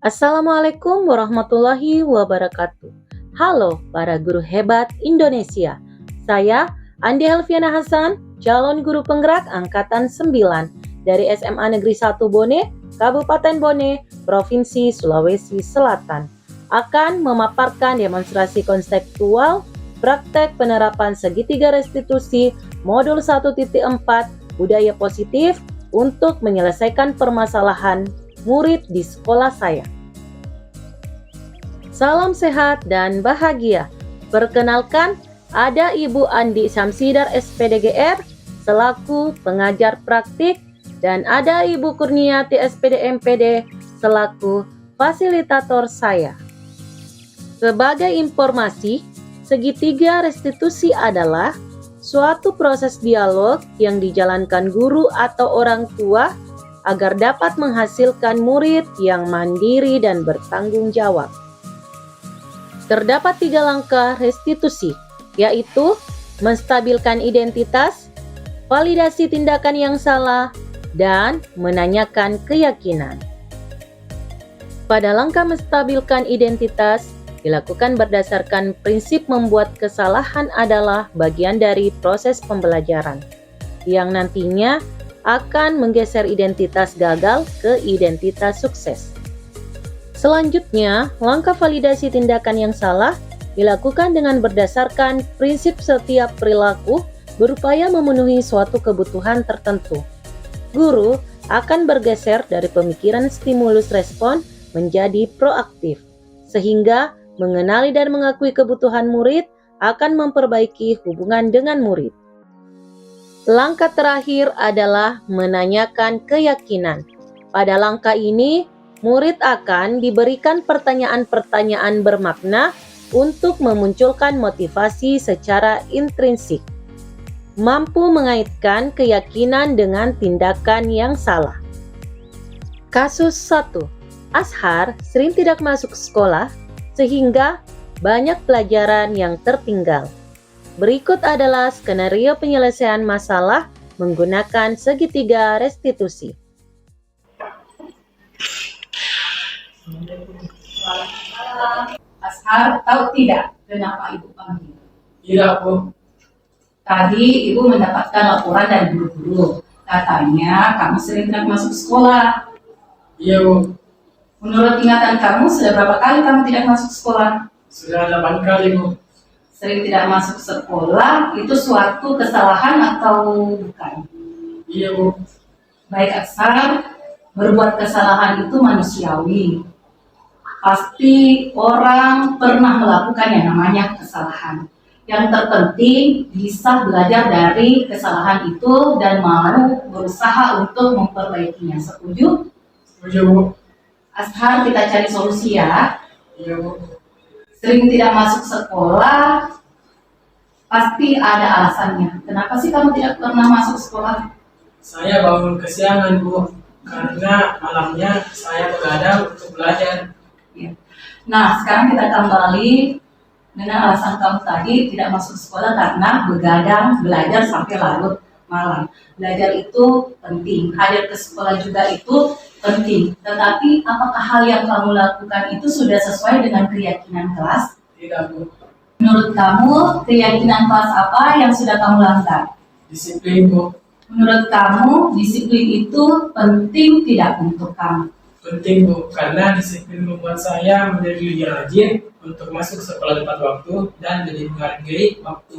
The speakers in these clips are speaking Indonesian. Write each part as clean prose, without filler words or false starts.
Assalamualaikum warahmatullahi wabarakatuh. Halo para guru hebat Indonesia. Saya Andi Helviana Hasan, calon guru penggerak angkatan 9 dari SMA Negeri 1 Bone, Kabupaten Bone, Provinsi Sulawesi Selatan, akan memaparkan demonstrasi konseptual praktek penerapan segitiga restitusi modul 1.4 budaya positif untuk menyelesaikan permasalahan murid di sekolah saya. Salam sehat dan bahagia. Perkenalkan, ada Ibu Andi Syamsidar SPDGR selaku pengajar praktik dan ada Ibu Kurniati SPD MPD selaku fasilitator saya. Sebagai informasi, segitiga restitusi adalah suatu proses dialog yang dijalankan guru atau orang tua agar dapat menghasilkan murid yang mandiri dan bertanggung jawab. Terdapat 3 langkah restitusi, yaitu menstabilkan identitas, validasi tindakan yang salah, dan menanyakan keyakinan. Pada langkah menstabilkan identitas, dilakukan berdasarkan prinsip membuat kesalahan adalah bagian dari proses pembelajaran, yang nantinya akan menggeser identitas gagal ke identitas sukses. Selanjutnya, langkah validasi tindakan yang salah dilakukan dengan berdasarkan prinsip setiap perilaku berupaya memenuhi suatu kebutuhan tertentu. Guru akan bergeser dari pemikiran stimulus respon menjadi proaktif, sehingga mengenali dan mengakui kebutuhan murid akan memperbaiki hubungan dengan murid. Langkah terakhir adalah menanyakan keyakinan. Pada langkah ini, murid akan diberikan pertanyaan-pertanyaan bermakna untuk memunculkan motivasi secara intrinsik, mampu mengaitkan keyakinan dengan tindakan yang salah. Kasus 1. Ashar sering tidak masuk sekolah sehingga banyak pelajaran yang tertinggal. Berikut adalah skenario penyelesaian masalah menggunakan segitiga restitusi. Ashar, tahu tidak kenapa Ibu panggil? Tidak, Bu. Tadi Ibu mendapatkan laporan dari guru-guru. Katanya kamu sering tidak masuk sekolah. Iya, Bu. Menurut ingatan kamu, sudah berapa kali kamu tidak masuk sekolah? Sudah 8 kali, Bu. Sering tidak masuk sekolah, itu suatu kesalahan atau bukan? Iya, Bu. Baik Ashar, berbuat kesalahan itu manusiawi. Pasti orang pernah melakukan yang namanya kesalahan. Yang terpenting bisa belajar dari kesalahan itu dan mau berusaha untuk memperbaikinya. Setuju? Setuju, Bu. Ashar, kita cari solusi ya. Iya, Bu. Sering tidak masuk sekolah, pasti ada alasannya. Kenapa sih kamu tidak pernah masuk sekolah? Saya bangun kesiangan, Bu. Karena malamnya saya begadang untuk belajar. Ya. Nah, sekarang kita kembali dengan alasan kamu tadi tidak masuk sekolah karena begadang belajar sampai larut malam. Belajar itu penting, hadir ke sekolah juga itu penting. Tetapi apakah hal yang kamu lakukan itu sudah sesuai dengan keyakinan kelas? Tidak, Bu. Menurut kamu, keyakinan kelas apa yang sudah kamu langgar? Disiplin, Bu. Menurut kamu, disiplin itu penting tidak untuk kamu? Penting, Bu. Karena disiplin membuat saya menjadi lebih rajin untuk masuk sekolah tepat waktu dan lebih menghargai waktu.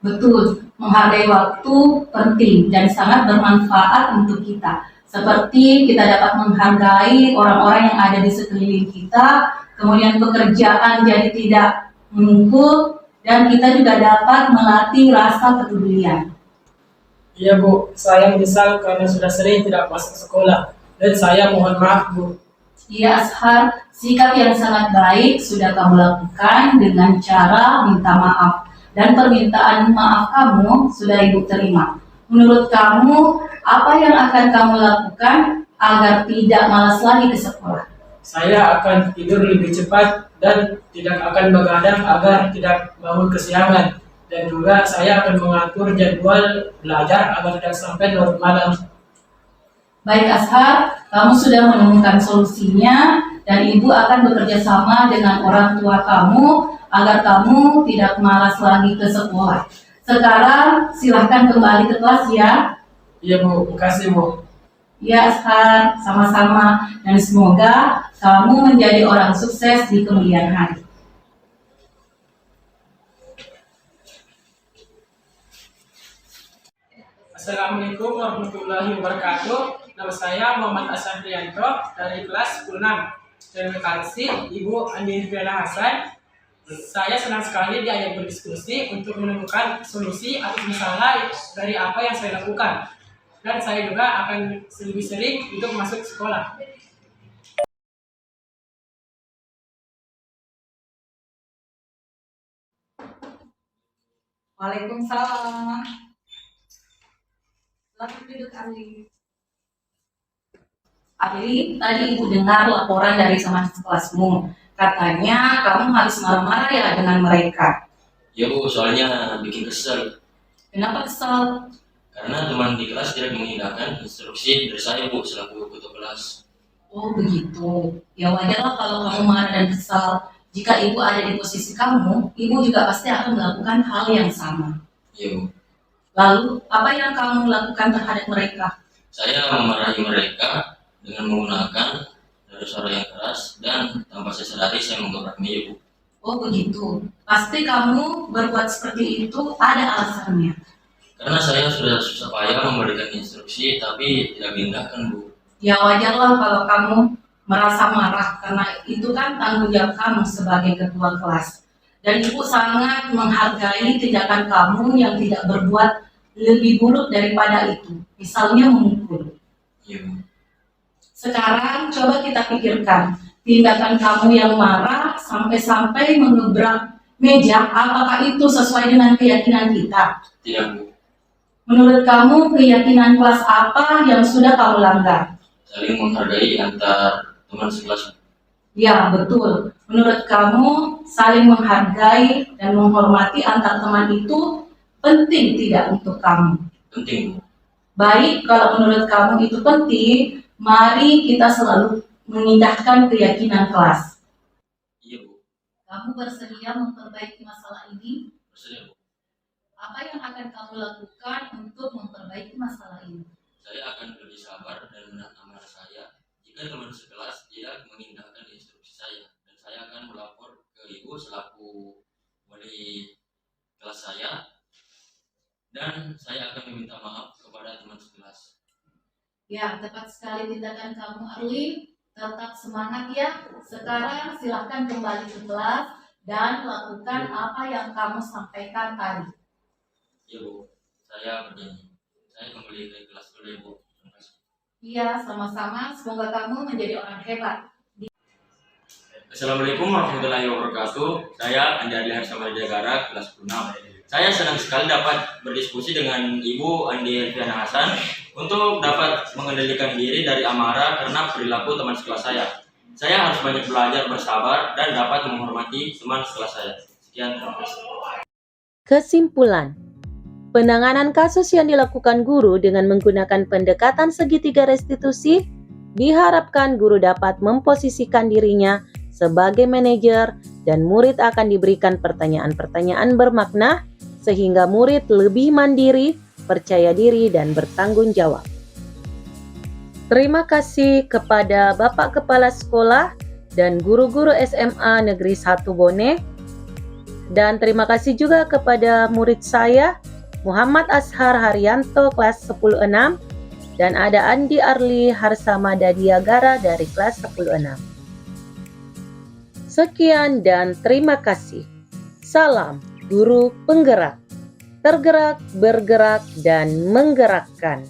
Betul, menghargai waktu penting dan sangat bermanfaat untuk kita. Seperti kita dapat menghargai orang-orang yang ada di sekeliling kita, kemudian pekerjaan jadi tidak menumpuk, dan kita juga dapat melatih rasa kepedulian. Iya, Bu. Saya menyesal karena sudah sering tidak masuk sekolah. Dan saya mohon maaf, Bu. Iya Ashar, sikap yang sangat baik sudah kamu lakukan dengan cara minta maaf. Dan permintaan maaf kamu sudah Ibu terima. Menurut kamu, apa yang akan kamu lakukan agar tidak malas lagi ke sekolah? Saya akan tidur lebih cepat dan tidak akan begadang agar tidak bangun kesiangan. Dan juga saya akan mengatur jadwal belajar agar tidak sampai larut malam. Baik Ashar, kamu sudah menemukan solusinya dan Ibu akan bekerja sama dengan orang tua kamu agar kamu tidak malas lagi ke sekolah. Sekarang silahkan kembali ke kelas ya. Iya Bu, makasih Bu. Ya Ashar, sama-sama. Dan semoga kamu menjadi orang sukses di kemudian hari. Assalamualaikum warahmatullahi wabarakatuh. Nama saya Muhammad Hasan Priyanto dari kelas 10-6. Terima kasih Ibu Andi Fiana Hasan. Saya senang sekali diajak berdiskusi untuk menemukan solusi atas masalah dari apa yang saya lakukan. Dan saya juga akan lebih sering untuk masuk sekolah. Waalaikumsalam. Selamat duduk Ali. Ali, tadi Ibu dengar laporan dari teman sekelasmu. Katanya kamu harus marah-marah ya dengan mereka. Ya Bu, soalnya bikin kesel. Kenapa kesal? Karena teman di kelas tidak mengindahkan instruksi dari saya Bu, selaku ketua kelas. Oh begitu. Ya wajarlah kalau kamu marah dan kesal. Jika Ibu ada di posisi kamu, Ibu juga pasti akan melakukan hal yang sama. Ya Bu, Lalu, apa yang kamu lakukan terhadap mereka? saya memarahi mereka dengan menggunakan nada suara yang keras dan tanpa saya sadari saya menggebrak meja Bu. Oh begitu. Pasti kamu berbuat seperti itu ada alasannya. Karena saya sudah susah payah memberikan instruksi tapi tidak diindahkan Bu. Ya wajarlah kalau kamu merasa marah karena itu kan tanggung jawab kamu sebagai ketua kelas. Dan Ibu sangat menghargai tindakan kamu yang tidak berbuat lebih buruk daripada itu. Misalnya memukul. Ya Bu. Sekarang coba kita pikirkan, tindakan kamu yang marah sampai-sampai mengebrak meja, apakah itu sesuai dengan keyakinan kita? Tidak Bu. Menurut kamu, keyakinan kelas apa yang sudah kamu langgar? Saling menghargai antar teman sekelas. Ya, betul. Menurut kamu, saling menghargai dan menghormati antar teman itu penting tidak untuk kamu? Penting Bu. Baik, kalau menurut kamu itu penting, mari kita selalu mengindahkan keyakinan kelas. Iya Bu. Kamu bersedia memperbaiki masalah ini? Bersedia Bu. Apa yang akan kamu lakukan untuk memperbaiki masalah ini? Saya akan lebih sabar dan menahan amarah saya jika teman sekelas tidak mengindahkan instruksi saya, dan saya akan melapor ke Ibu selaku wali kelas saya, dan saya akan meminta maaf kepada teman sekelas. Ya, tepat sekali tindakan kamu, Arli. Tetap semangat ya. Sekarang silahkan kembali ke kelas dan lakukan apa yang kamu sampaikan tadi. Ya Bu, saya berjanji. Saya kembali ke kelas dulu ya Bu. Terima kasih. Iya, sama-sama. Semoga kamu menjadi orang hebat. Assalamualaikum warahmatullahi wabarakatuh. Saya Andi Adli Harsamadjagara, kelas 6. Saya senang sekali dapat berdiskusi dengan Ibu Andi Fiana Hasan untuk dapat mengendalikan diri dari amarah karena perilaku teman sekelas saya. Saya harus banyak belajar bersabar dan dapat menghormati teman sekelas saya. Sekian, terima kasih. Kesimpulan, penanganan kasus yang dilakukan guru dengan menggunakan pendekatan segitiga restitusi, diharapkan guru dapat memposisikan dirinya sebagai manajer dan murid akan diberikan pertanyaan-pertanyaan bermakna sehingga murid lebih mandiri, percaya diri, dan bertanggung jawab. Terima kasih kepada Bapak Kepala Sekolah dan guru-guru SMA Negeri 1 Bone, dan terima kasih juga kepada murid saya Muhammad Ashar Haryanto kelas 10-6 dan ada Andi Arli Harsamadjagara dari kelas 10-6. Sekian dan terima kasih. Salam guru penggerak, tergerak, bergerak, dan menggerakkan.